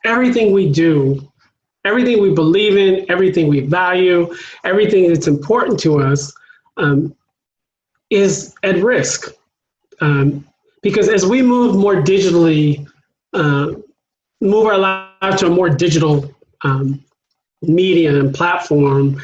everything we do, everything we believe in, everything we value, everything that's important to us is at risk. Because as we move more digitally, move our lives to a more digital media and platform,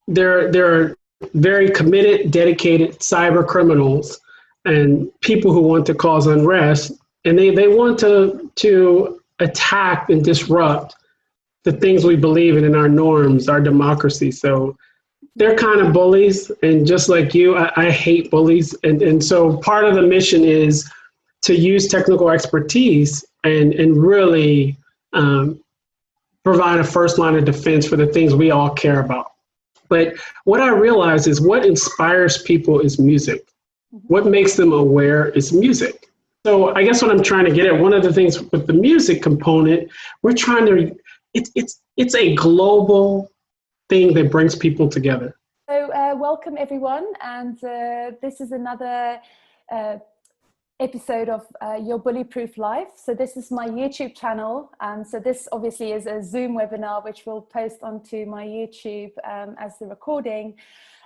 there are very committed, dedicated cyber criminals and people who want to cause unrest, and they want to attack and disrupt the things we believe in our norms, our democracy. So they're kind of bullies, and just like you, I hate bullies. And so part of the mission is to use technical expertise and really provide a first line of defense for the things we all care about. But what I realize is what inspires people is music. What makes them aware is music. So I guess what I'm trying to get at, one of the things with the music component, we're trying to, it's a global thing that brings people together. So welcome everyone, and this is another episode of your Bullyproof Life. So this is my YouTube channel. So this obviously is a Zoom webinar, which we'll post onto my YouTube as the recording.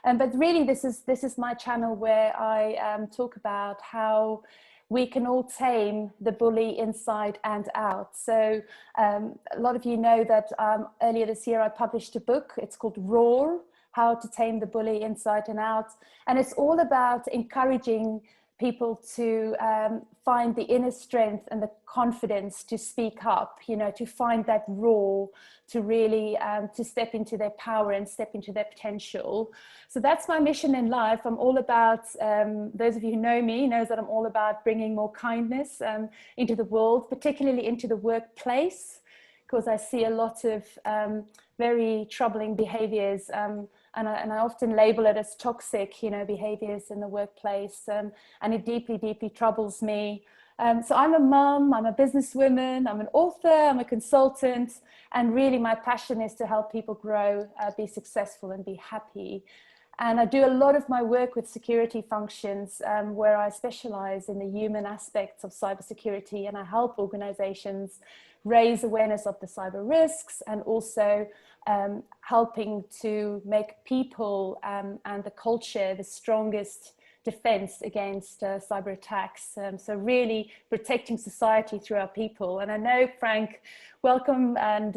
But really this is my channel where I talk about how we can all tame the bully inside and out. So a lot of you know that earlier this year I published a book. It's called Roar, How to Tame the Bully Inside and Out. And it's all about encouraging people to find the inner strength and the confidence to speak up, you know, to find that roar, to really to step into their power and step into their potential. So that's my mission in life. I'm all about, those of you who know me knows that I'm all about bringing more kindness into the world, particularly into the workplace, because I see a lot of very troubling behaviors, and I often label it as toxic, you know, behaviors in the workplace, and it deeply, deeply troubles me. So I'm a mum, I'm a businesswoman, I'm an author, I'm a consultant, and really my passion is to help people grow, be successful and be happy. And I do a lot of my work with security functions where I specialize in the human aspects of cybersecurity, and I help organizations raise awareness of the cyber risks, and also helping to make people and the culture the strongest defense against cyber attacks. So really protecting society through our people. And I know, Frank, welcome, and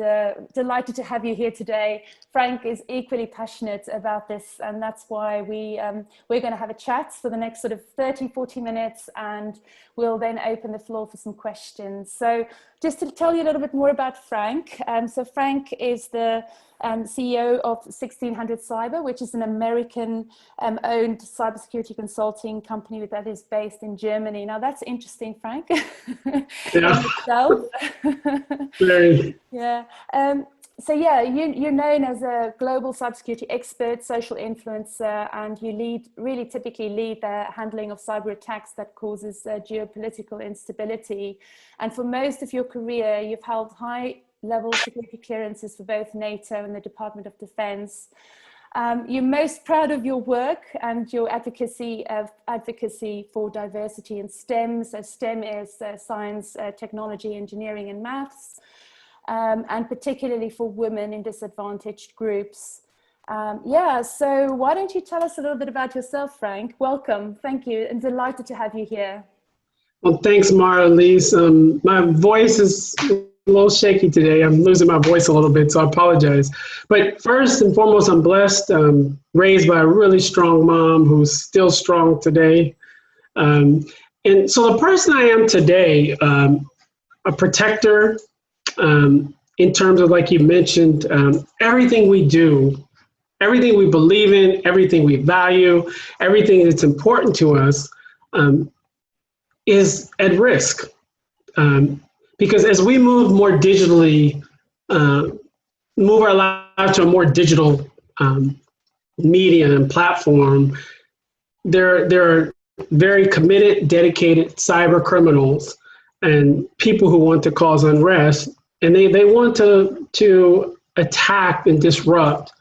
delighted to have you here today. Frank is equally passionate about this, and that's why we're going to have a chat for the next sort of 30-40 minutes, and we'll then open the floor for some questions. So just to tell you a little bit more about Frank. So Frank is the CEO of 1600 Cyber, which is an American owned cybersecurity consulting company that is based in Germany. Now that's interesting, Frank. Yeah. Yeah. So yeah, you're known as a global cybersecurity expert, social influencer, and you really typically lead the handling of cyber attacks that causes geopolitical instability. And for most of your career, you've held high-level security clearances for both NATO and the Department of Defense. You're most proud of your work and your advocacy for diversity in STEM. So STEM is science, technology, engineering, and maths. And particularly for women in disadvantaged groups. Yeah, so why don't you tell us a little bit about yourself, Frank? Welcome, thank you, and delighted to have you here. Well, thanks, Mara-Lise. My voice is a little shaky today. I'm losing my voice a little bit, so I apologize. But first and foremost, I'm blessed, raised by a really strong mom who's still strong today. And so the person I am today, a protector, in terms of, like you mentioned, everything we do, everything we believe in, everything we value, everything that's important to us is at risk. Because as we move more digitally, move our lives to a more digital media and platform, there are very committed, dedicated cyber criminals and people who want to cause unrest. And they want to attack and disrupt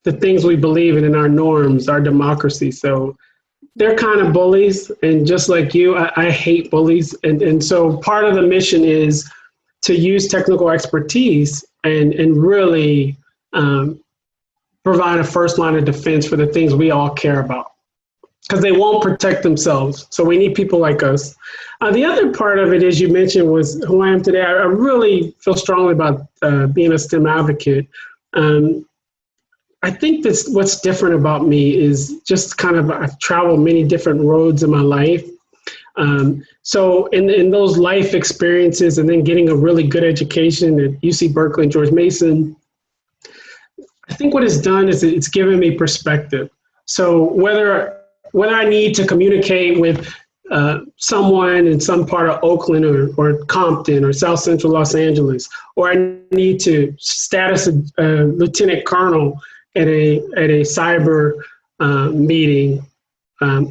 the things we believe in our norms, our democracy. So they're kind of bullies, and just like you, I hate bullies. And so part of the mission is to use technical expertise and really provide a first line of defense for the things we all care about, because they won't protect themselves. So we need people like us. The other part of it, as you mentioned, was who I am today. I really feel strongly about being a STEM advocate. I think what's different about me is just kind of I've traveled many different roads in my life. So in those life experiences and then getting a really good education at UC Berkeley and George Mason, I think what it's done is it's given me perspective. So whether I need to communicate with someone in some part of Oakland or Compton or South Central Los Angeles, or I need to status a lieutenant colonel at a cyber meeting,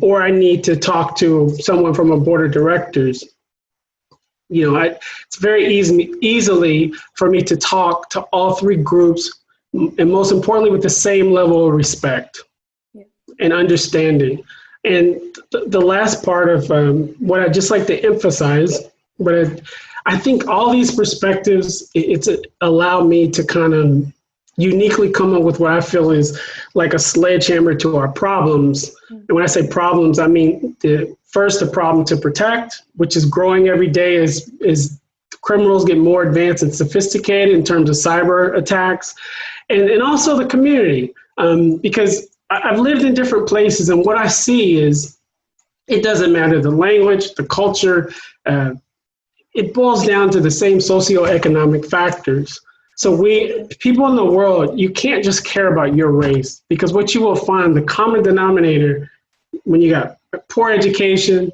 or I need to talk to someone from a board of directors, it's very easily for me to talk to all three groups, and most importantly, with the same level of respect and understanding. And the last part of what I just like to emphasize, but I think all these perspectives, it's allowed me to kind of uniquely come up with what I feel is like a sledgehammer to our problems. And when I say problems, I mean the problem to protect, which is growing every day as criminals get more advanced and sophisticated in terms of cyber attacks, and also the community, because I've lived in different places, and what I see is it doesn't matter the language, the culture, it boils down to the same socioeconomic factors. So people in the world, you can't just care about your race, because what you will find, the common denominator, when you got poor education,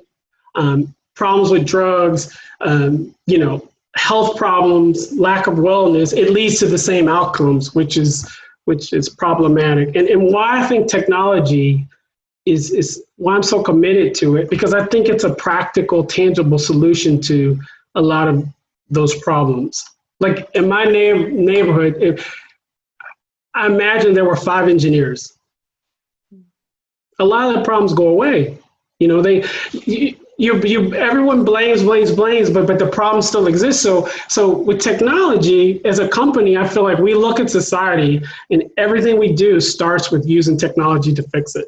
problems with drugs, health problems, lack of wellness, it leads to the same outcomes, which is problematic. And why I think technology is why I'm so committed to it, because I think it's a practical, tangible solution to a lot of those problems. Like in my neighborhood, I imagine there were 5 engineers. A lot of the problems go away. Everyone blames, but the problem still exists. So with technology, as a company, I feel like we look at society and everything we do starts with using technology to fix it.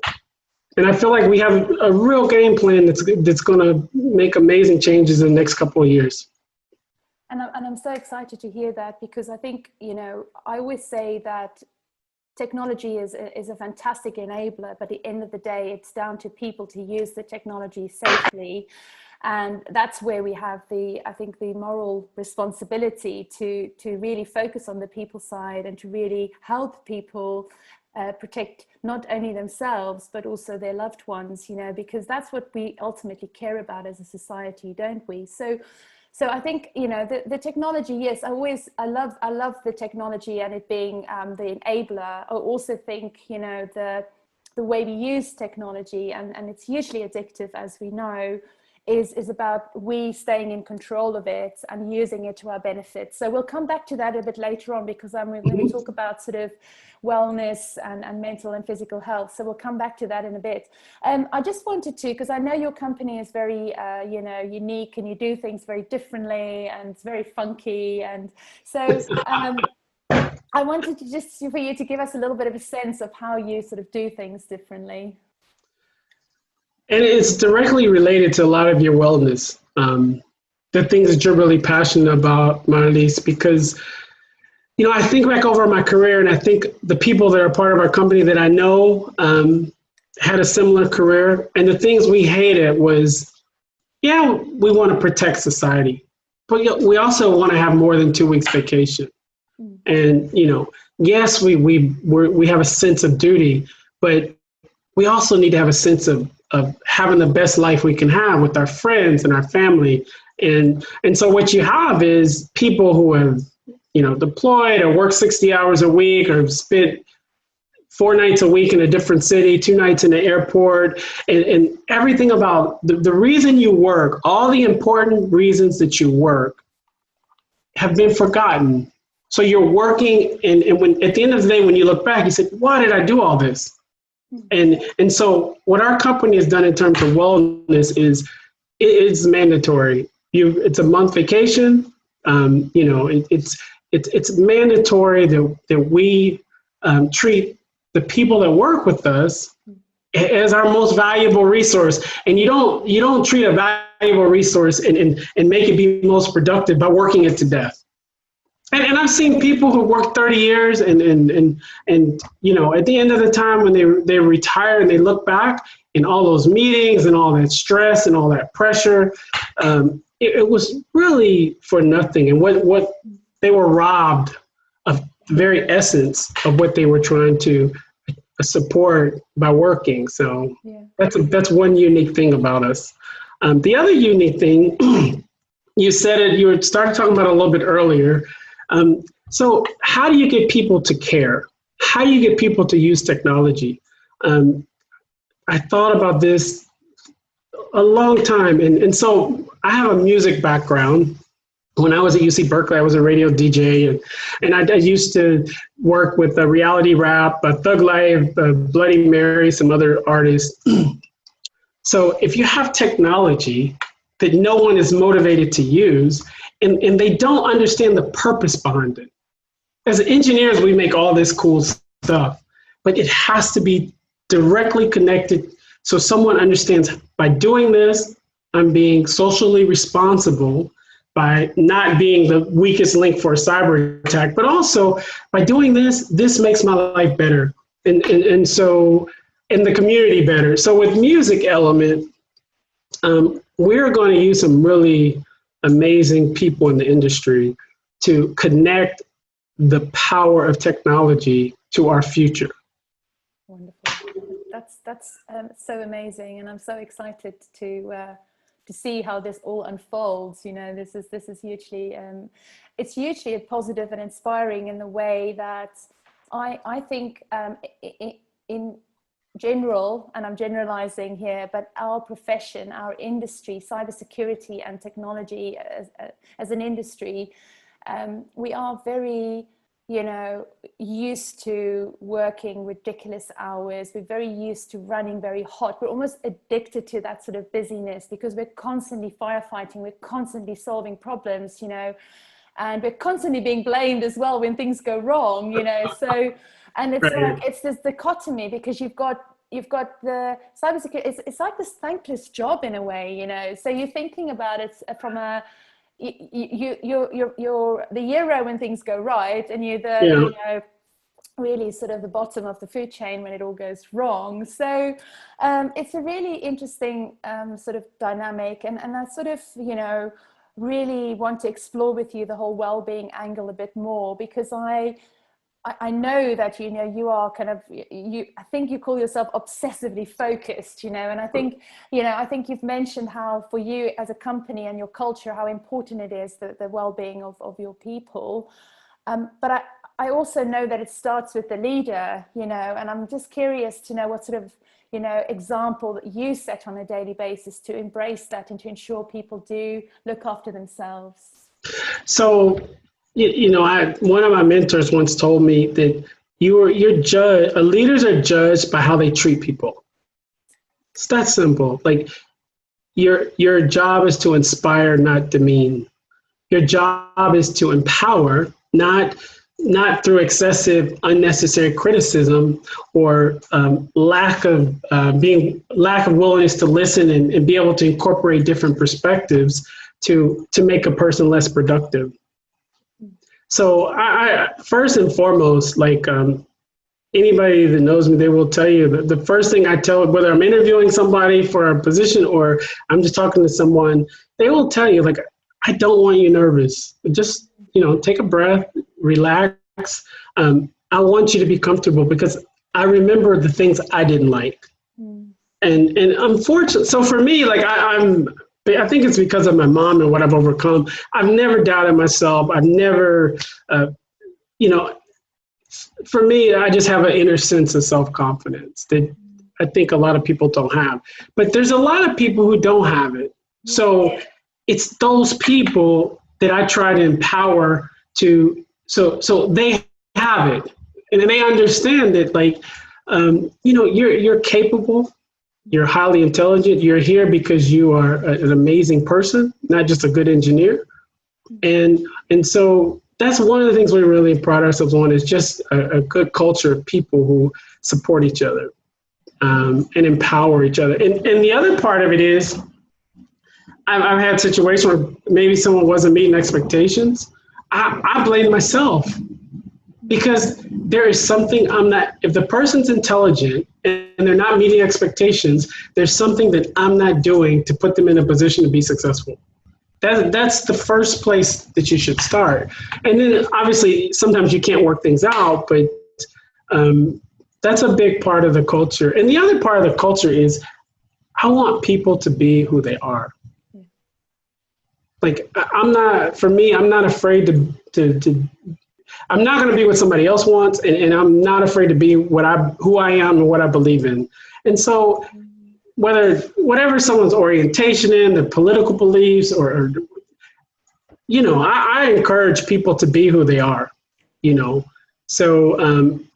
And I feel like we have a real game plan that's going to make amazing changes in the next couple of years. And I'm so excited to hear that, because I think, I always say that technology is a fantastic enabler, but at the end of the day, it's down to people to use the technology safely. And that's where we have the moral responsibility to really focus on the people side and to really help people protect not only themselves, but also their loved ones, because that's what we ultimately care about as a society, don't we? So I think, the technology, yes, I love the technology and it being the enabler. I also think, the way we use technology, and it's hugely addictive, as we know, is about we staying in control of it and using it to our benefit. So we'll come back to that a bit later on, because we're going to talk about sort of wellness and mental and physical health. So we'll come back to that in a bit. I just wanted to, because I know your company is very, unique, and you do things very differently and it's very funky. And so I wanted to just for you to give us a little bit of a sense of how you sort of do things differently. And it's directly related to a lot of your wellness, the things that you're really passionate about, Marlies, because, I think back over my career, and I think the people that are part of our company that I know had a similar career. And the things we hated was, we want to protect society, but we also want to have more than 2 weeks vacation. And, yes, we have a sense of duty, but we also need to have a sense of having the best life we can have with our friends and our family. And so what you have is people who have, deployed or worked 60 hours a week or have spent 4 nights a week in a different city, 2 nights in the airport, and everything about the reason you work, all the important reasons that you work have been forgotten. So you're working, and when at the end of the day, when you look back, you say, why did I do all this? And so what our company has done in terms of wellness is it's mandatory. It's a month vacation. It's mandatory that we treat the people that work with us as our most valuable resource. And you don't treat a valuable resource and make it be most productive by working it to death. And I've seen people who work 30 years and at the end of the time when they retire and they look back in all those meetings and all that stress and all that pressure, it was really for nothing. And what they were robbed of the very essence of what they were trying to support by working. So that's one unique thing about us. The other unique thing, you said it, you started talking about it a little bit earlier. So how do you get people to care? How do you get people to use technology? I thought about this a long time. And so I have a music background. When I was at UC Berkeley, I was a radio DJ, and I used to work with reality rap, Thug Life, Bloody Mary, some other artists. So if you have technology that no one is motivated to use, and they don't understand the purpose behind it. As engineers, we make all this cool stuff, but it has to be directly connected so someone understands, by doing this, I'm being socially responsible by not being the weakest link for a cyber attack, but also by doing this makes my life better. And so, in the community better. So with music element, we're going to use some really amazing people in the industry to connect the power of technology to our future. Wonderful. That's so amazing, and I'm so excited to see how this all unfolds. This is hugely it's hugely positive and inspiring in the way that I think in general, and I'm generalizing here, but our profession, our industry, cybersecurity and technology as an industry, we are very used to working ridiculous hours. We're very used to running very hot. We're almost addicted to that sort of busyness because we're constantly firefighting, we're constantly solving problems, and we're constantly being blamed as well when things go wrong, so, and it's like, it's this dichotomy because you've got the cybersecurity, it's like this thankless job in a way, so you're thinking about it from a, you're the hero when things go right, and you're the really sort of the bottom of the food chain when it all goes wrong. So it's a really interesting sort of dynamic, and I sort of really want to explore with you the whole well-being angle a bit more, because I know that you are kind of I think you call yourself obsessively focused, and I think I think you've mentioned how for you as a company and your culture how important it is the well-being of your people, but I also know that it starts with the leader, and I'm just curious to know what sort of example that you set on a daily basis to embrace that and to ensure people do look after themselves. So one of my mentors once told me that leaders are judged by how they treat people. It's that simple. Like your job is to inspire, not demean. Your job is to empower, not through excessive, unnecessary criticism or lack of willingness to listen and be able to incorporate different perspectives to make a person less productive. So I first and foremost, like anybody that knows me, they will tell you that the first thing I tell, whether I'm interviewing somebody for a position or I'm just talking to someone, they will tell you, like, I don't want you nervous. Just, take a breath, relax. I want you to be comfortable because I remember the things I didn't like. And unfortunately, so for me, like I think it's because of my mom and what I've overcome. I've never doubted myself. I've never, for me, I just have an inner sense of self-confidence that I think a lot of people don't have. But there's a lot of people who don't have it. So it's those people that I try to empower so they have it. And they understand that, like, you're capable. You're highly intelligent. You're here because you are an amazing person, not just a good engineer. And so that's one of the things we really pride ourselves on, is just a good culture of people who support each other and empower each other. And the other part of it is, I've had situations where maybe someone wasn't meeting expectations. I blame myself, because there is something I'm not, if the person's intelligent and they're not meeting expectations, there's something that I'm not doing to put them in a position to be successful. That's the first place that you should start. And then obviously sometimes you can't work things out, but that's a big part of the culture. And the other part of the culture is, I want people to be who they are. Like, I'm not afraid to I'm not going to be what somebody else wants, and I'm not afraid to be who I am and what I believe in. And so whatever someone's orientation in, their political beliefs, or I encourage people to be who they are, So,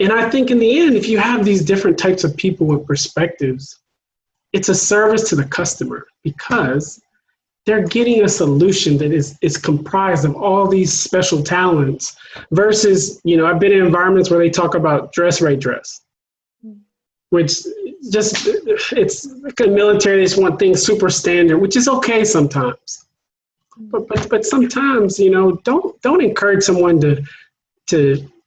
and I think in the end, if you have these different types of people with perspectives, it's a service to the customer, because they're getting a solution that is comprised of all these special talents, versus, I've been in environments where they talk about dress right dress, which just, it's like a military, they just want things super standard, which is okay sometimes. But sometimes, don't encourage someone to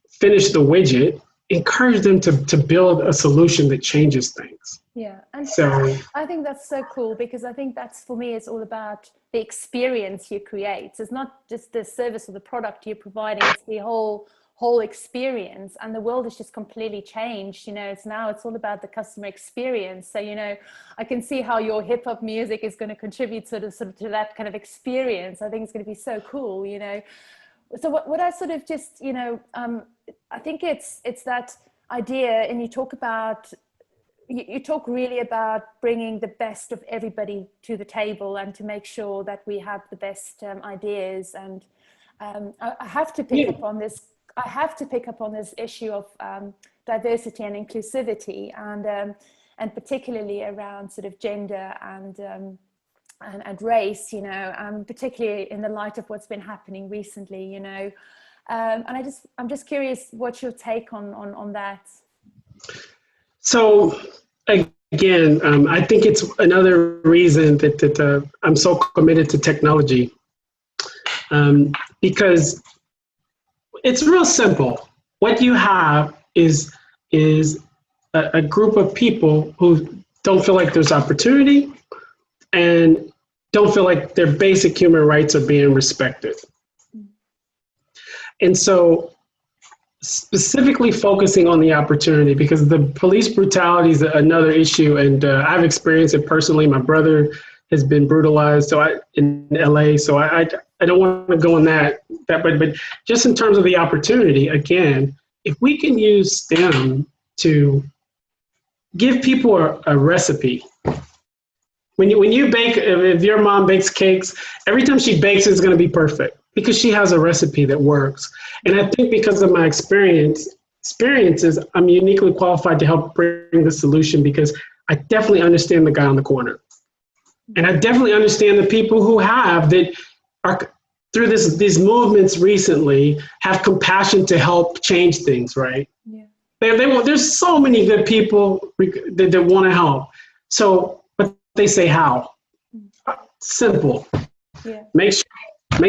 finish the widget. Encourage them to build a solution that changes things. Yeah, and so I think that's so cool, because I think that's, for me, it's all about the experience you create. It's not just the service or the product you're providing, it's the whole experience. And the world has just completely changed. It's all about the customer experience. So, I can see how your hip hop music is going to contribute sort of to that kind of experience. I think it's going to be so cool, So what I sort of just, I think it's that idea, and you talk really about bringing the best of everybody to the table, and to make sure that we have the best ideas. And I have to pick up on this. I have to pick up on this issue of diversity and inclusivity, and particularly around sort of gender and race, particularly in the light of what's been happening recently, and I'm just curious, what's your take on that? So again, I think it's another reason that I'm so committed to technology, because it's real simple. What you have is a group of people who don't feel like there's opportunity and don't feel like their basic human rights are being respected. And so specifically focusing on the opportunity, because the police brutality is another issue, and I've experienced it personally. My brother has been brutalized in LA, so I don't want to go on that, but just in terms of the opportunity, again, if we can use STEM to give people a recipe. When you bake, if your mom bakes cakes, every time she bakes, it's going to be perfect, because she has a recipe that works. And I think because of my experiences, I'm uniquely qualified to help bring the solution, because I definitely understand the guy on the corner. And I definitely understand the people who that are through these movements recently have compassion to help change things, right? Yeah. There's so many good people that want to help. So, but they say how? Simple. Yeah. Make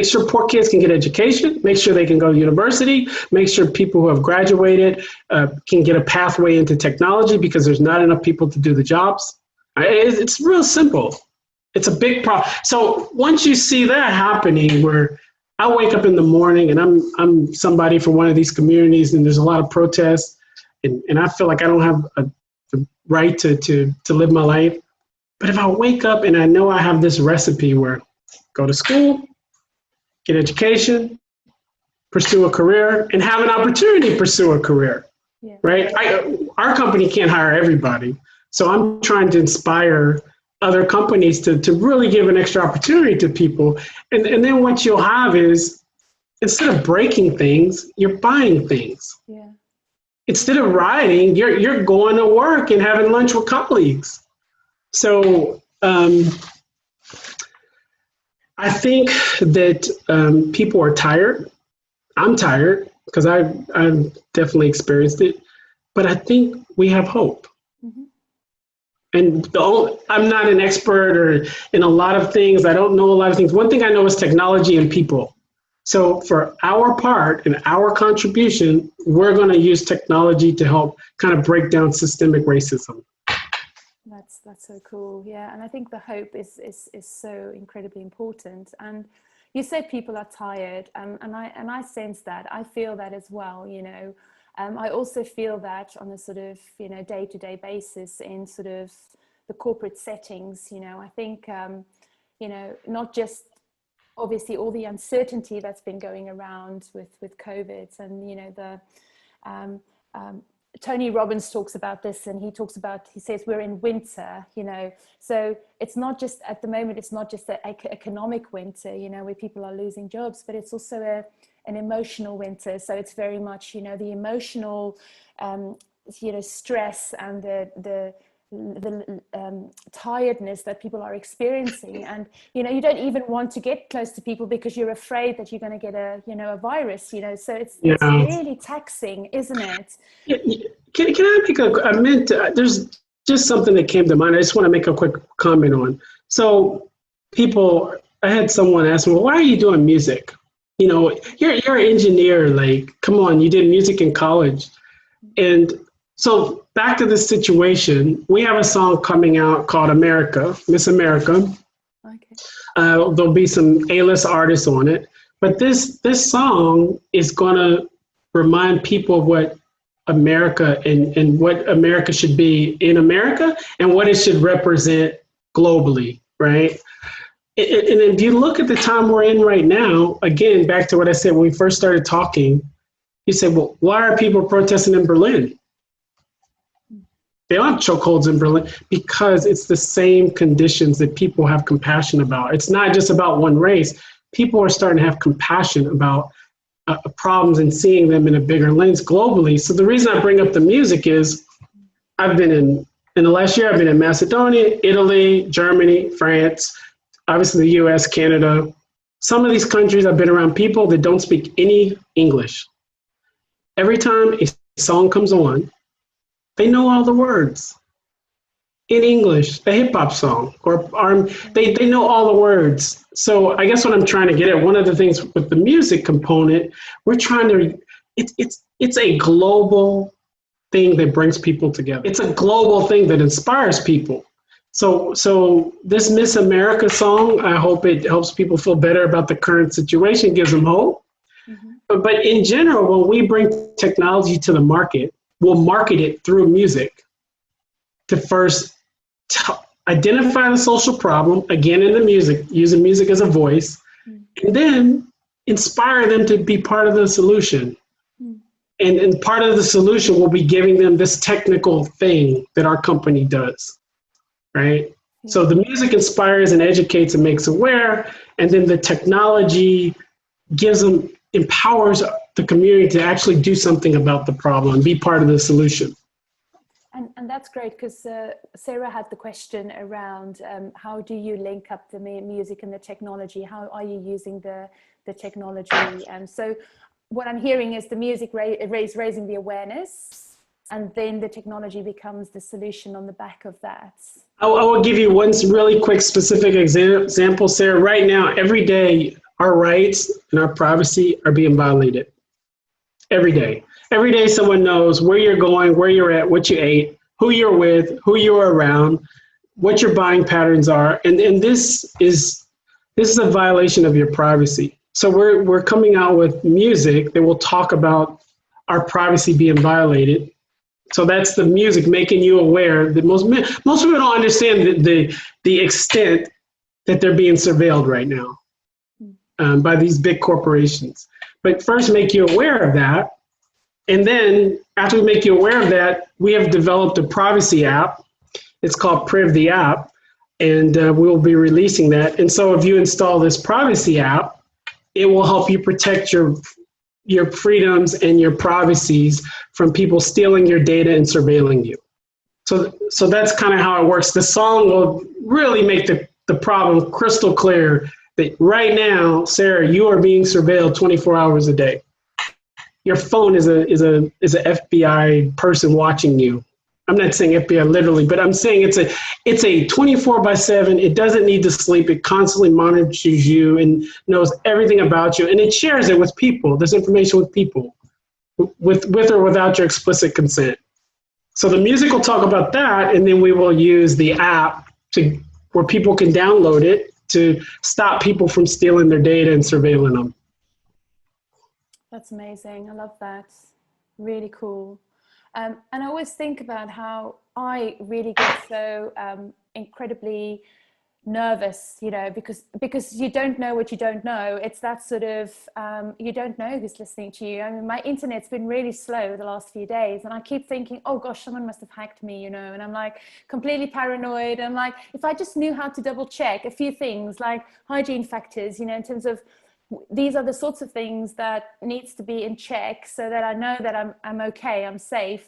sure poor kids can get education, make sure they can go to university, make sure people who have graduated can get a pathway into technology, because there's not enough people to do the jobs. It's real simple. It's a big problem. So once you see that happening, where I wake up in the morning and I'm somebody from one of these communities and there's a lot of protests, and I feel like I don't have the right to live my life. But if I wake up and I know I have this recipe where go to school, get education, pursue a career, and have an opportunity to pursue a career, right? Our company can't hire everybody. So I'm trying to inspire other companies to really give an extra opportunity to people. And then what you'll have is, instead of breaking things, you're buying things. Yeah. Instead of riding, you're going to work and having lunch with colleagues. So I think that people are tired. I'm tired because I've definitely experienced it, but I think we have hope. Mm-hmm. And I'm not an expert or in a lot of things. I don't know a lot of things. One thing I know is technology and people. So for our part and our contribution, we're going to use technology to help kind of break down systemic racism. That's so cool. Yeah. And I think the hope is so incredibly important. And you said people are tired, and I sense that. I feel that as well, you know. I also feel that on a sort of, you know, day-to-day basis in sort of the corporate settings, you know. I think, you know, not just obviously all the uncertainty that's been going around with COVID, and, you know, the Tony Robbins talks about this, and he says we're in winter, you know. So it's not just at the moment, it's not just an economic winter, you know, where people are losing jobs, but it's also an emotional winter. So it's very much, you know, the emotional, you know, stress and the tiredness that people are experiencing. And, you know, you don't even want to get close to people because you're afraid that you're going to get a virus, you know. So it's really taxing, isn't it? Yeah, can I make there's just something that came to mind. I just want to make a quick comment on. So I had someone ask me, well, why are you doing music? You know, you're an engineer, like, come on, you did music in college. And so back to this situation, we have a song coming out called America, Miss America. Okay. There'll be some A-list artists on it. But this song is going to remind people of what America and what America should be in America and what it should represent globally, right? And if you look at the time we're in right now, again, back to what I said when we first started talking, you said, well, why are people protesting in Berlin? They don't have chokeholds in Berlin because it's the same conditions that people have compassion about. It's not just about one race. People are starting to have compassion about problems and seeing them in a bigger lens globally. So the reason I bring up the music is I've been in the last year, I've been in Macedonia, Italy, Germany, France, obviously the US, Canada. Some of these countries I've been around people that don't speak any English. Every time a song comes on, they know all the words in English, a hip hop song, or they know all the words. So I guess what I'm trying to get at, one of the things with the music component, we're trying to, it's a global thing that brings people together. It's a global thing that inspires people. So this Miss America song, I hope it helps people feel better about the current situation, gives them hope. Mm-hmm. But in general, when we bring technology to the market, we'll market it through music to first identify the social problem, again in the music, using music as a voice, and then inspire them to be part of the solution. And part of the solution will be giving them this technical thing that our company does, right? So the music inspires and educates and makes aware, and then the technology empowers the community to actually do something about the problem and be part of the solution. And that's great, because Sarah had the question around how do you link up the music and the technology? How are you using the technology? And so what I'm hearing is the music raising the awareness, and then the technology becomes the solution on the back of that. I will give you one really quick specific example, Sarah. Right now, every day, our rights and our privacy are being violated. Every day. Every day someone knows where you're going, where you're at, what you ate, who you're with, who you're around, what your buying patterns are. And this is a violation of your privacy. So we're coming out with music that will talk about our privacy being violated. So that's the music making you aware that most people don't understand the extent that they're being surveilled right now by these big corporations. But first make you aware of that. And then after we make you aware of that, we have developed a privacy app. It's called Priv the app, and we'll be releasing that. And so if you install this privacy app, it will help you protect your freedoms and your privacies from people stealing your data and surveilling you. So that's kind of how it works. The song will really make the problem crystal clear that right now, Sarah, you are being surveilled 24 hours a day. Your phone is a FBI person watching you. I'm not saying FBI literally, but I'm saying it's a 24/7. It doesn't need to sleep. It constantly monitors you and knows everything about you, and it shares it with people. This information with people, with or without your explicit consent. So the music will talk about that, and then we will use the app where people can download it to stop people from stealing their data and surveilling them. That's amazing. I love that. Really cool. And I always think about how I really get so incredibly nervous, you know, because you don't know what you don't know. It's that sort of, you don't know who's listening to you. I mean, my internet's been really slow the last few days, and I keep thinking, oh gosh, someone must have hacked me, you know, and I'm like completely paranoid. I'm like, if I just knew how to double check a few things like hygiene factors, you know, in terms of these are the sorts of things that needs to be in check so that I know that I'm okay, I'm safe,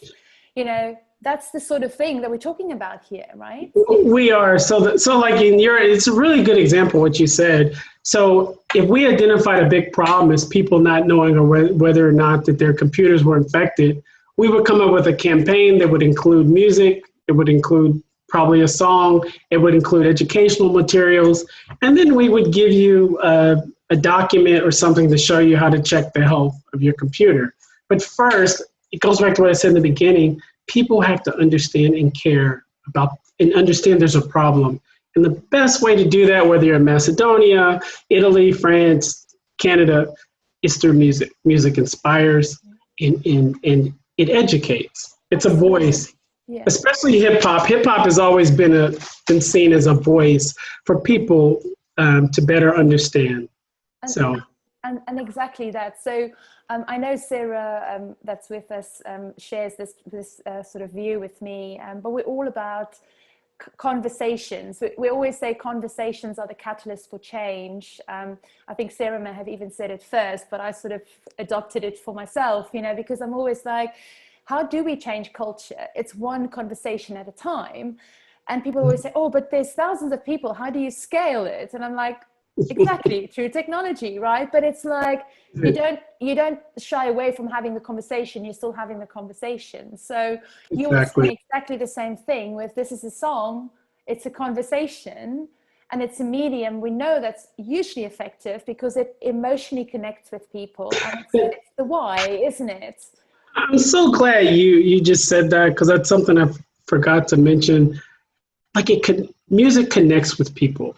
you know. That's the sort of thing that we're talking about here, right? We are. So like it's a really good example what you said. So if we identified a big problem as people not knowing or whether or not that their computers were infected, we would come up with a campaign that would include music. It would include probably a song. It would include educational materials. And then we would give you a document or something to show you how to check the health of your computer. But first, it goes back to what I said in the beginning. People have to understand and care about and understand there's a problem. And the best way to do that, whether you're in Macedonia, Italy, France, Canada, is through music. Music inspires and it educates. It's a voice, yeah. Especially hip hop. Hip hop has always been seen as a voice for people to better understand. And exactly that. So I know Sarah, that's with us, shares this sort of view with me, but we're all about conversations. We always say conversations are the catalyst for change. I think Sarah may have even said it first, but I sort of adopted it for myself, you know, because I'm always like, how do we change culture? It's one conversation at a time. And people always say, oh, but there's thousands of people. How do you scale it? And I'm like, exactly, through technology, right? But it's like you don't shy away from having the conversation. You're still having the conversation. So you were saying exactly the same thing with this is a song, it's a conversation, and it's a medium we know that's usually effective because it emotionally connects with people, and it's the why, isn't it? I'm so glad you just said that, because that's something I forgot to mention. Like music connects with people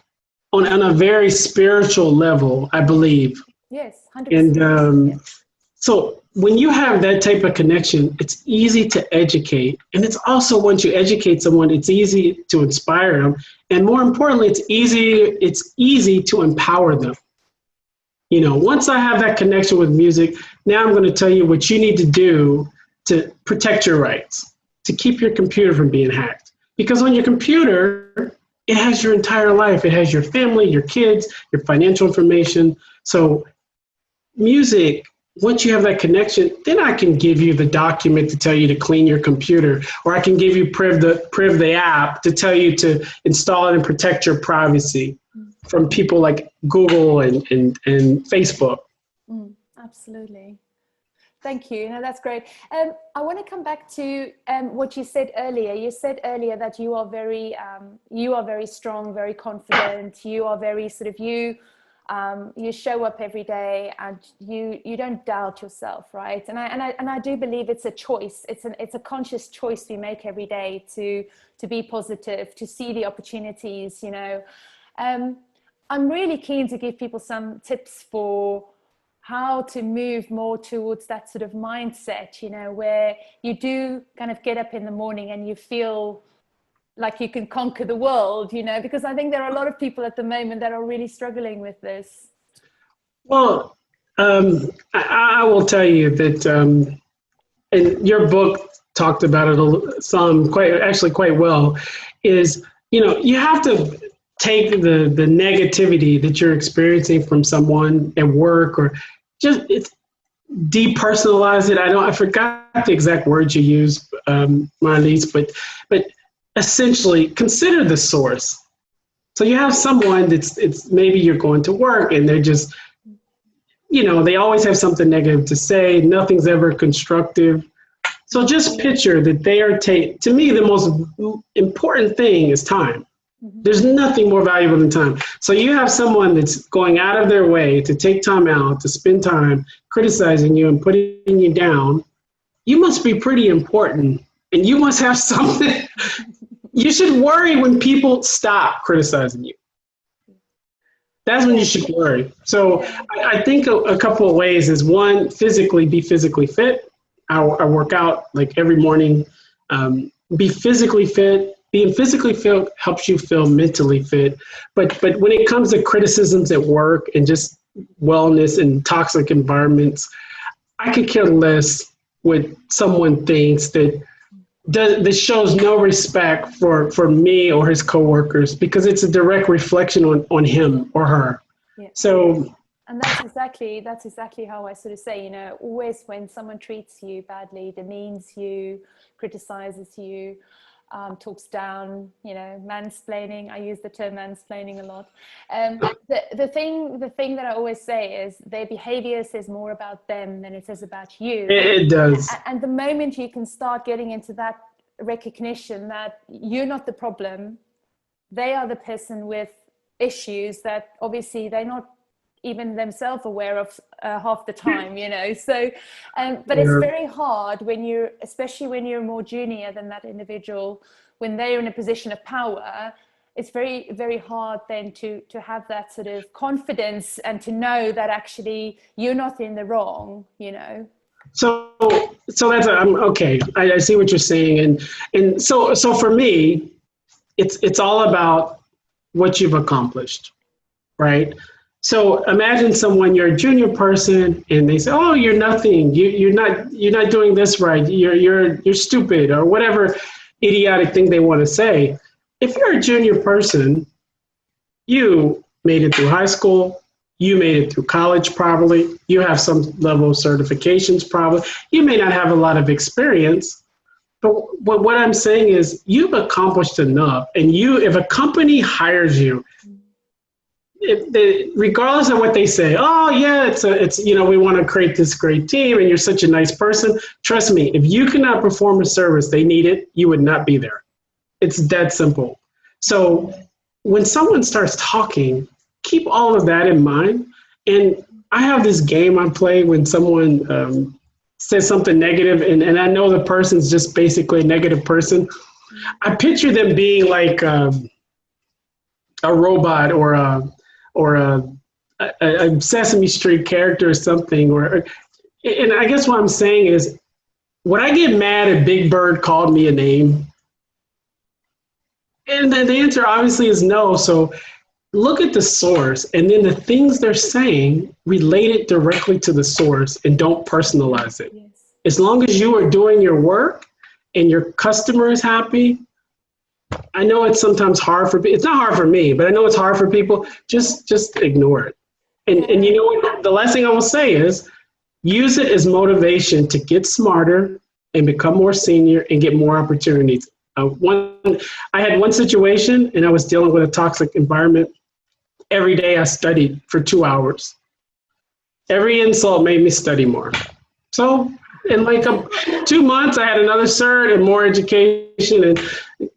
on a very spiritual level, I believe. Yes, 100%. And so when you have that type of connection, it's easy to educate. And it's also, once you educate someone, it's easy to inspire them. And more importantly, it's easy to empower them. You know, once I have that connection with music, now I'm going to tell you what you need to do to protect your rights, to keep your computer from being hacked. Because on your computer, it has your entire life. It has your family, your kids, your financial information. So music, once you have that connection, then I can give you the document to tell you to clean your computer, or I can give you Priv the app to tell you to install it and protect your privacy from people like Google and Facebook. Absolutely. Thank you. No, that's great. I want to come back to what you said earlier. You said earlier that you are very strong, very confident. You are very sort of you show up every day, and you don't doubt yourself, right? And I do believe it's a choice. It's a conscious choice we make every day to be positive, to see the opportunities. You know, I'm really keen to give people some tips for how to move more towards that sort of mindset, you know, where you do kind of get up in the morning and you feel like you can conquer the world, you know, because I think there are a lot of people at the moment that are really struggling with this. Well, I will tell you that, and your book talked about it quite well, is, you know, you have to take the negativity that you're experiencing from someone at work, or just depersonalize it. I forgot the exact words you used, Marlies, but essentially consider the source. So you have someone it's maybe you're going to work and they're just, they always have something negative to say. Nothing's ever constructive. So just picture that they are to me, the most important thing is time. There's nothing more valuable than time. So you have someone that's going out of their way to take time out, to spend time criticizing you and putting you down. You must be pretty important and you must have something. You should worry when people stop criticizing you. That's when you should worry. So I think a couple of ways is, one, be physically fit. I work out like every morning. Be physically fit. Being physically fit helps you feel mentally fit. But when it comes to criticisms at work and just wellness and toxic environments, I could care less what someone thinks that shows no respect for me or his coworkers, because it's a direct reflection on him or her. Yeah. So, and that's exactly how I sort of say, always when someone treats you badly, demeans you, criticizes you, talks down, mansplaining. I use the term mansplaining a lot. The thing that I always say is their behavior says more about them than it says about you. It does. And the moment you can start getting into that recognition that you're not the problem, they are the person with issues that obviously they're not even themselves aware of half the time, so but it's very hard especially when you're more junior than that individual, when they're in a position of power. It's very, very hard then to have that sort of confidence and to know that actually you're not in the wrong, So that's I'm okay. I see what you're saying, and so for me, it's all about what you've accomplished, right? So imagine you're a junior person, and they say, "Oh, you're nothing. You're not doing this right. You're stupid," or whatever idiotic thing they want to say. If you're a junior person, you made it through high school. You made it through college, probably. You have some level of certifications, probably. You may not have a lot of experience, but what I'm saying is you've accomplished enough. And if a company hires you, regardless of what they say, oh yeah, it's we want to create this great team, and you're such a nice person. Trust me, if you cannot perform a service they needed, you would not be there. It's that simple. So when someone starts talking, keep all of that in mind. And I have this game I play when someone says something negative, and I know the person's just basically a negative person. I picture them being like a robot or a Sesame Street character or something. And I guess what I'm saying is, would I get mad if Big Bird called me a name? And then the answer obviously is no. So look at the source, and then the things they're saying, relate it directly to the source and don't personalize it. Yes. As long as you are doing your work and your customer is happy, I know it's sometimes hard it's not hard for me, but I know it's hard for people. Just ignore it. And you know what? The last thing I will say is use it as motivation to get smarter and become more senior and get more opportunities. I had one situation, and I was dealing with a toxic environment. Every day I studied for 2 hours. Every insult made me study more. So in like 2 months, I had another cert and more education and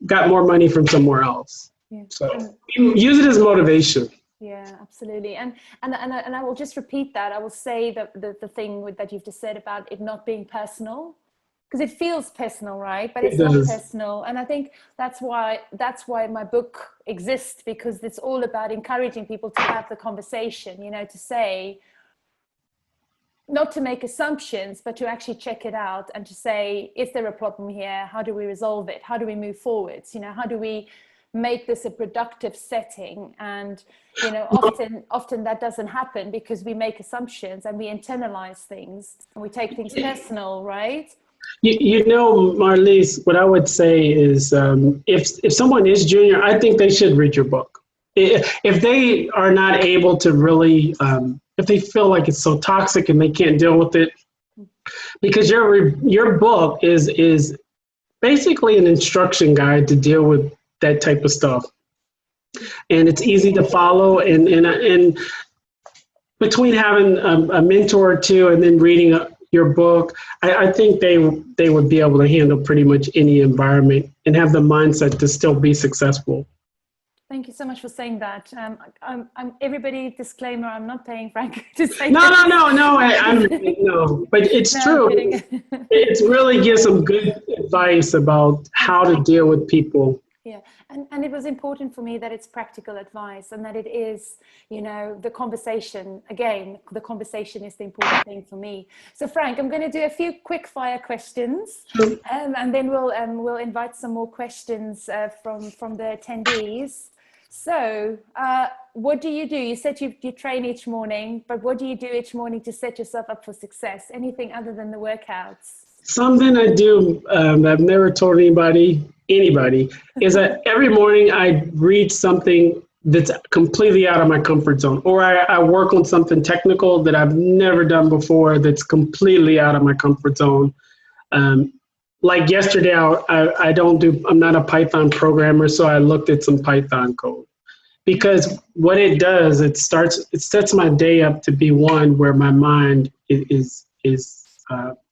got more money from somewhere else. Yeah. So use it as motivation. Yeah, absolutely. And I will just repeat that. I will say that the thing that you've just said about it not being personal, because it feels personal, right? But it's not personal. And I think that's why my book exists, because it's all about encouraging people to have the conversation, to say, not to make assumptions, but to actually check it out and to say, is there a problem here? How do we resolve it? How do we move forwards? How do we make this a productive setting? And, often that doesn't happen because we make assumptions and we internalize things and we take things personal, right? Marlise, what I would say is if someone is junior, I think they should read your book. If they are not able to really, if they feel like it's so toxic and they can't deal with it, because your book is basically an instruction guide to deal with that type of stuff. and it's easy to follow. And between having a mentor or two and then reading your book, I think they would be able to handle pretty much any environment and have the mindset to still be successful. Thank you so much for saying that. I'm everybody, disclaimer, I'm not paying Frank to say No, that. no, but it's true. It really gives some good advice about how to deal with people. Yeah, and it was important for me that it's practical advice and that it is, you know, the conversation. Again, the conversation is the important thing for me. So Frank, I'm going to do a few quick fire questions, and then we'll invite some more questions from the attendees. So what do? You said you train each morning, but what do you do each morning to set yourself up for success? Anything other than the workouts? Something I do I've never told anybody, is that every morning I read something that's completely out of my comfort zone, or I work on something technical that I've never done before that's completely out of my comfort zone. Like yesterday, I'm not a Python programmer, so I looked at some Python code. Because what it does, it sets my day up to be one where my mind is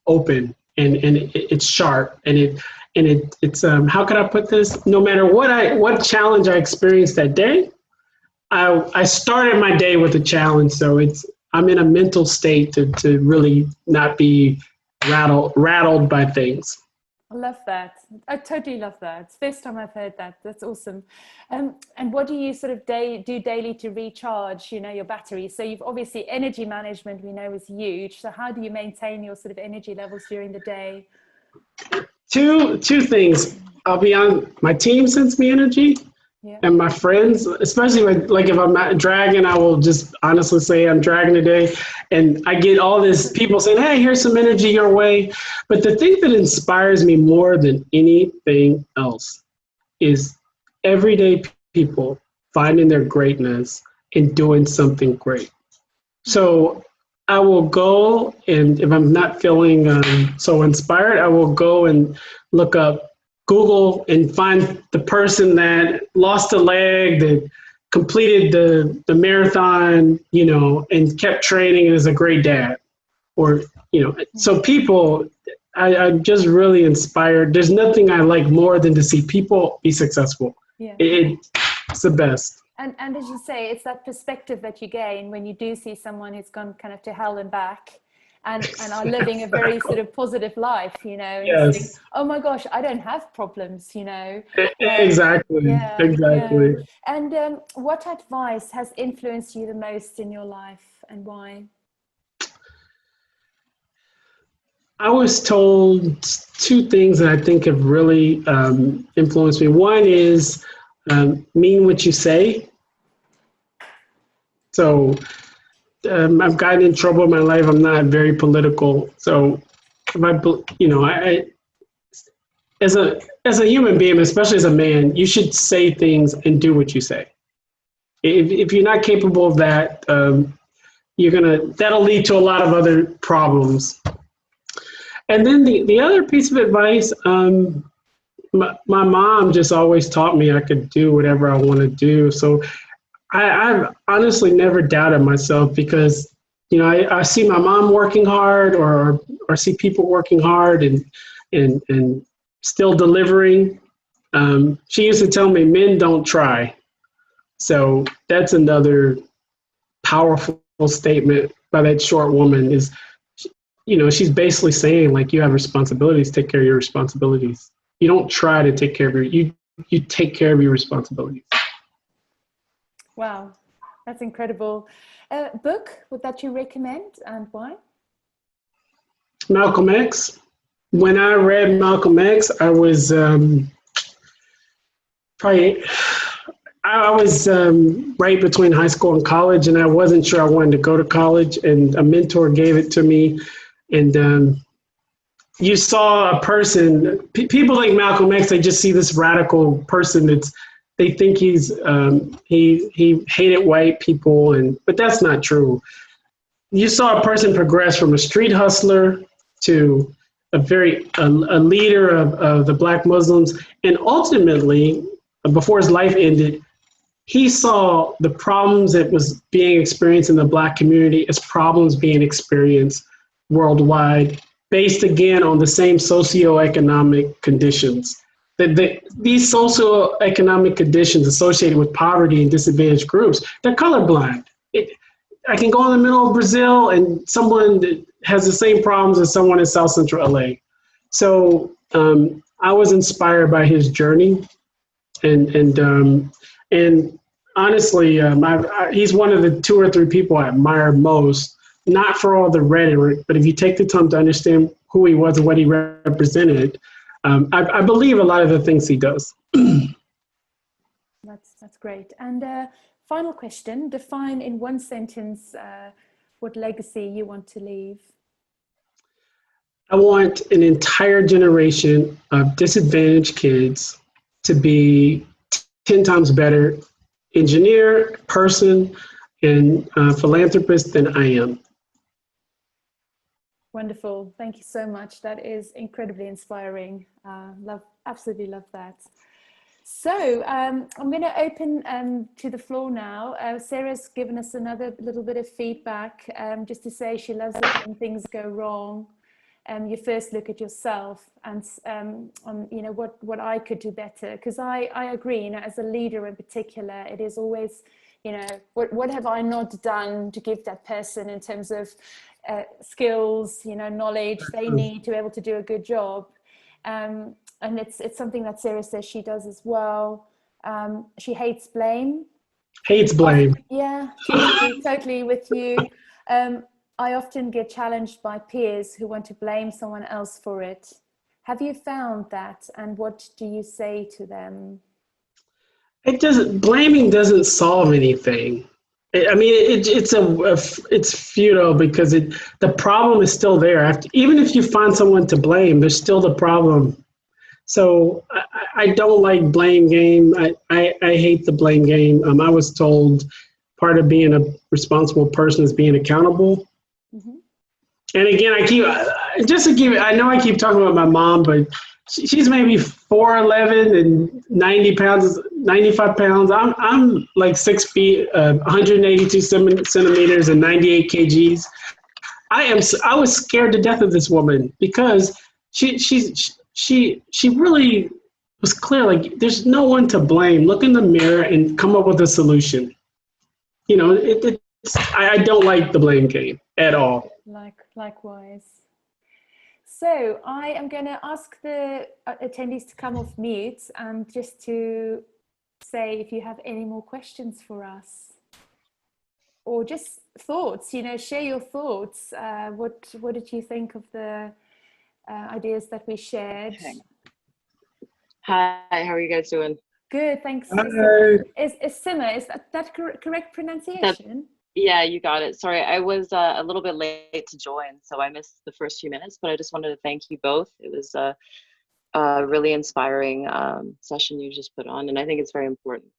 open and it's sharp, and it's how can I put this? No matter what challenge I experienced that day, I started my day with a challenge. So I'm in a mental state to really not be rattled by things. I love that. I totally love that. It's the first time I've heard that. That's awesome. And what do you sort of do daily to recharge, you know, your battery? So you've obviously energy management, we know, is huge. So how do you maintain your sort of energy levels during the day? Two things. I'll be on, my team sends me energy. Yeah. And my friends, especially if I'm not dragging, I will just honestly say I'm dragging today. And I get all this people saying, hey, here's some energy your way. But the thing that inspires me more than anything else is everyday people finding their greatness and doing something great. So I will go, and if I'm not feeling so inspired, I will go and look up Google and find the person that lost a leg, that completed the marathon, you know, and kept training and is a great dad. Or, you know, so people, I'm just really inspired. There's nothing I like more than to see people be successful. Yeah. It's the best. And as you say, it's that perspective that you gain when you do see someone who's gone kind of to hell and back. And are living a very sort of positive life, you know. Yes. Think, oh my gosh, I don't have problems, you know. Exactly. Yeah, exactly. Yeah. And what advice has influenced you the most in your life, and why? I was told two things that I think have really influenced me. One is mean what you say. So I've gotten in trouble in my life. I'm not very political. So I as a human being, especially as a man, you should say things and do what you say. If you're not capable of that, that'll lead to a lot of other problems. And then the other piece of advice, my mom just always taught me I could do whatever I want to do. So I've honestly never doubted myself, because, you know, I see my mom working hard, or see people working hard and still delivering. She used to tell me, men don't try. So that's another powerful statement by that short woman, is, you know, she's basically saying, like, you have responsibilities, take care of your responsibilities. You don't try to take care of you take care of your responsibilities. Wow, that's incredible. Book that you recommend, and why? Malcolm X. When I read Malcolm X, I was right between high school and college, and I wasn't sure I wanted to go to college, and a mentor gave it to me. And you saw a person, people like Malcolm X, they just see this radical person they think he hated white people, but that's not true. You saw a person progress from a street hustler to a leader of the Black Muslims, and ultimately, before his life ended, he saw the problems that was being experienced in the Black community as problems being experienced worldwide, based again on the same socioeconomic conditions. These socioeconomic conditions associated with poverty and disadvantaged groups, they're colorblind. I can go in the middle of Brazil and someone that has the same problems as someone in South Central LA. So I was inspired by his journey, and honestly, he's one of the 2 or 3 people I admire most. Not for all the rhetoric, but if you take the time to understand who he was and what he represented, I believe a lot of the things he does. That's great. And final question: define in one sentence what legacy you want to leave. I want an entire generation of disadvantaged kids to be 10 times better engineer, person, and philanthropist than I am. Wonderful. Thank you so much. That is incredibly inspiring. Absolutely love that. So I'm going to open to the floor now. Sarah's given us another little bit of feedback, just to say she loves it when things go wrong. You first look at yourself and you know what I could do better, because I agree, you know, as a leader in particular, it is always, you know, what have I not done to give that person in terms of skills, you know, knowledge they need to be able to do a good job. And it's something that Sarah says she does as well. She hates blame. Hates blame. Yeah, totally with you. I often get challenged by peers who want to blame someone else for it. Have you found that? And what do you say to them? Blaming doesn't solve anything. I mean, it's futile, because the problem is still there. Even if you find someone to blame, there's still the problem. So I don't like blame game. I hate the blame game. I was told part of being a responsible person is being accountable. Mm-hmm. And again, I know I keep talking about my mom, but she's maybe 4'11" and 95 pounds. I'm like 6 feet, 182 centimeters and 98 kgs. I was scared to death of this woman, because she really was clear. Like, there's no one to blame. Look in the mirror and come up with a solution. You know, I don't like the blame game at all. Likewise. So I am going to ask the attendees to come off mute, just to say if you have any more questions for us, or just thoughts. You know, share your thoughts. What did you think of the ideas that we shared? Okay. Hi, how are you guys doing? Good, thanks. Is Simmer, is that correct pronunciation? Yeah, you got it. Sorry, I was a little bit late to join, so I missed the first few minutes, but I just wanted to thank you both. It was a really inspiring session you just put on, and I think it's very important.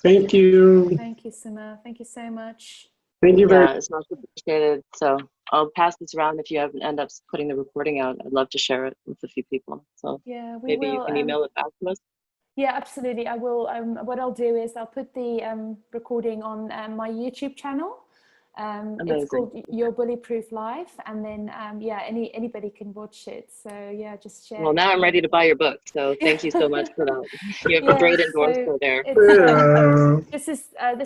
Thank you. Thank you, Simmer. Thank you so much. Thank you very much. It's much appreciated. So I'll pass this around. If you end up putting the recording out, I'd love to share it with a few people. So yeah, maybe you can email it back to us. Yeah, absolutely. I will. What I'll do is I'll put the recording on my YouTube channel. It's called Your Bullyproof Life, and then yeah, anybody can watch it. So yeah, just share. Well, now I'm ready to buy your book. So thank you so much for that. You have a great endorsement there. This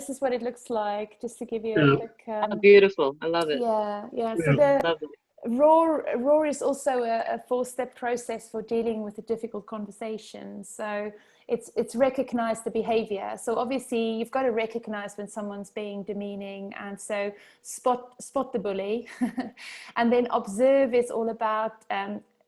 is what it looks like. Just to give you a quick. Beautiful. I love it. Yeah. So the ROAR is also a 4-step process for dealing with a difficult conversation. So it's recognize the behavior. So obviously you've got to recognize when someone's being demeaning, and so spot the bully. And then observe is all about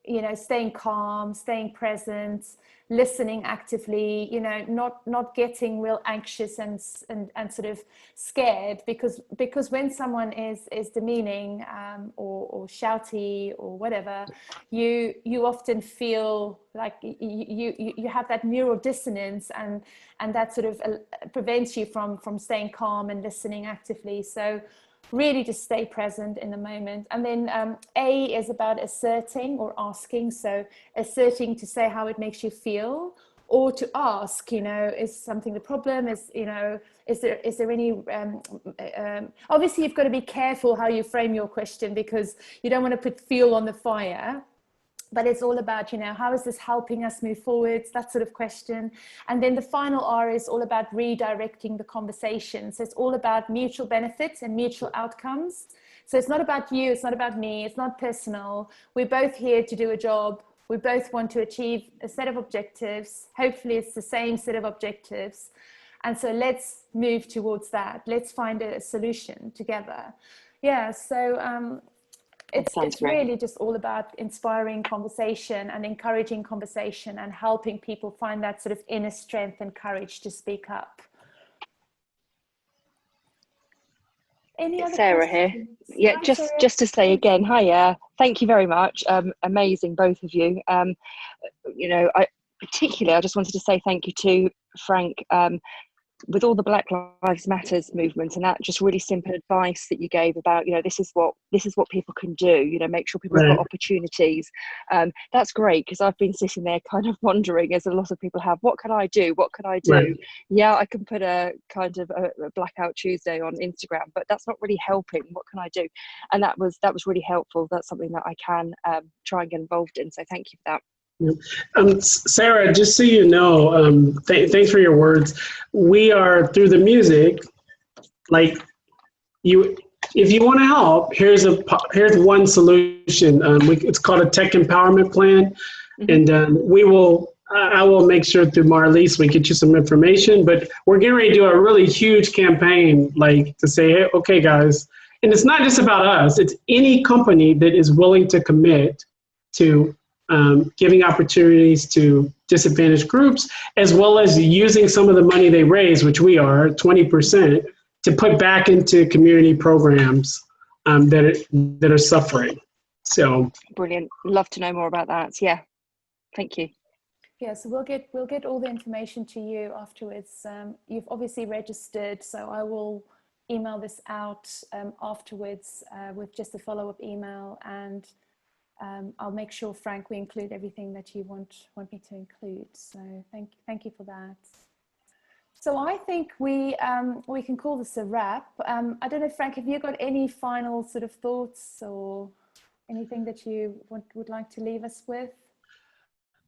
you know, staying calm, staying present, listening actively, you know, not getting real anxious and sort of scared, because when someone is demeaning or shouty or whatever, you often feel like you have that neural dissonance, and that sort of prevents you from staying calm and listening actively. So really just stay present in the moment. And then A is about asserting or asking. So asserting to say how it makes you feel, or to ask, you know, is something the problem? Is, you know, is there any, obviously you've got to be careful how you frame your question, because you don't want to put fuel on the fire. But it's all about, you know, how is this helping us move forwards? That sort of question. And then the final R is all about redirecting the conversation. So it's all about mutual benefits and mutual outcomes. So it's not about you, it's not about me, it's not personal. We're both here to do a job. We both want to achieve a set of objectives. Hopefully it's the same set of objectives. And so let's move towards that. Let's find a solution together. Yeah, so it's really just all about inspiring conversation and encouraging conversation and helping people find that sort of inner strength and courage to speak up. Any other Sarah questions? here. Yeah, Hi, just to say again, hiya. Thank you very much. Amazing, both of you. You know, I just wanted to say thank you to Frank. With all the Black Lives Matters movement, and that just really simple advice that you gave about, you know, this is what people can do, you know, make sure people have got opportunities. That's great, because I've been sitting there kind of wondering, as a lot of people have, what can I do? Right. Yeah, I can put a kind of a Blackout Tuesday on Instagram, but that's not really helping. What can I do? And that was really helpful. That's something that I can try and get involved in, so thank you for that. Sarah, just so you know, thanks for your words. We are, through the music, like, if you want to help, here's one solution. It's called a tech empowerment plan, and I will make sure through Marlies we get you some information. But we're getting ready to do a really huge campaign, like, to say, hey, okay, guys, and it's not just about us. It's any company that is willing to commit to giving opportunities to disadvantaged groups, as well as using some of the money they raise, which we are 20%, to put back into community programs that are suffering. So brilliant. Love to know more about that. Yeah, thank you. Yeah, so we'll get all the information to you afterwards. You've obviously registered, so I will email this out afterwards with just a follow-up email, and I'll make sure, Frank, we include everything that you want me to include. So thank you for that. So I think we can call this a wrap. I don't know, Frank, have you got any final sort of thoughts or anything that you would like to leave us with?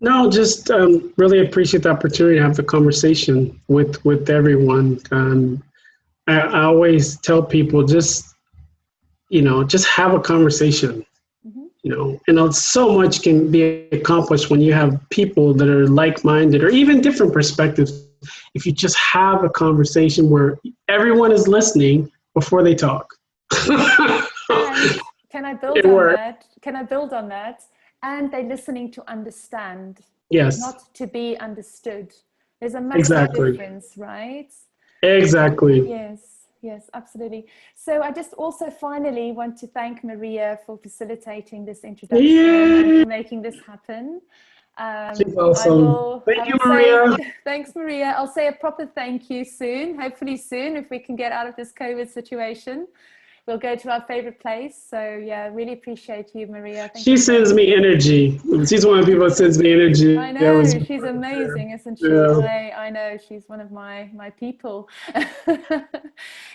No, just really appreciate the opportunity to have the conversation with everyone. I always tell people, just have a conversation. And so much can be accomplished when you have people that are like-minded or even different perspectives. If you just have a conversation where everyone is listening before they talk. And can I build on that? And they're listening to understand. Yes. Not to be understood. There's a massive difference, right? Exactly. Yes, absolutely. So I just also finally want to thank Maria for facilitating this introduction and for making this happen. She's awesome. Thank you, Maria. Thanks, Maria. I'll say a proper thank you soon, hopefully soon, if we can get out of this COVID situation. We'll go to our favorite place. So yeah, really appreciate you, Maria. She sends me energy. She's one of the people that sends me energy. I know, she's amazing, isn't she? Yeah. I know, she's one of my people.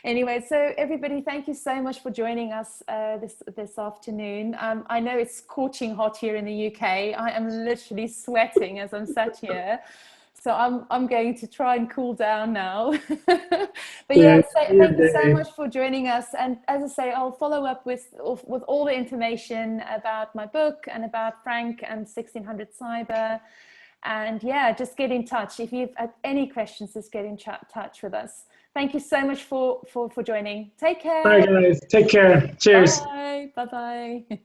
Anyway, so everybody, thank you so much for joining us this afternoon. I know it's scorching hot here in the UK. I am literally sweating as I'm sat here. So I'm going to try and cool down now. But yeah, thank you so much for joining us. And as I say, I'll follow up with all the information about my book and about Frank and 1600 Cyber. And yeah, just get in touch. If you've had any questions, just get in touch with us. Thank you so much for joining. Take care. Bye, guys. Take care. Cheers. Bye. Bye-bye.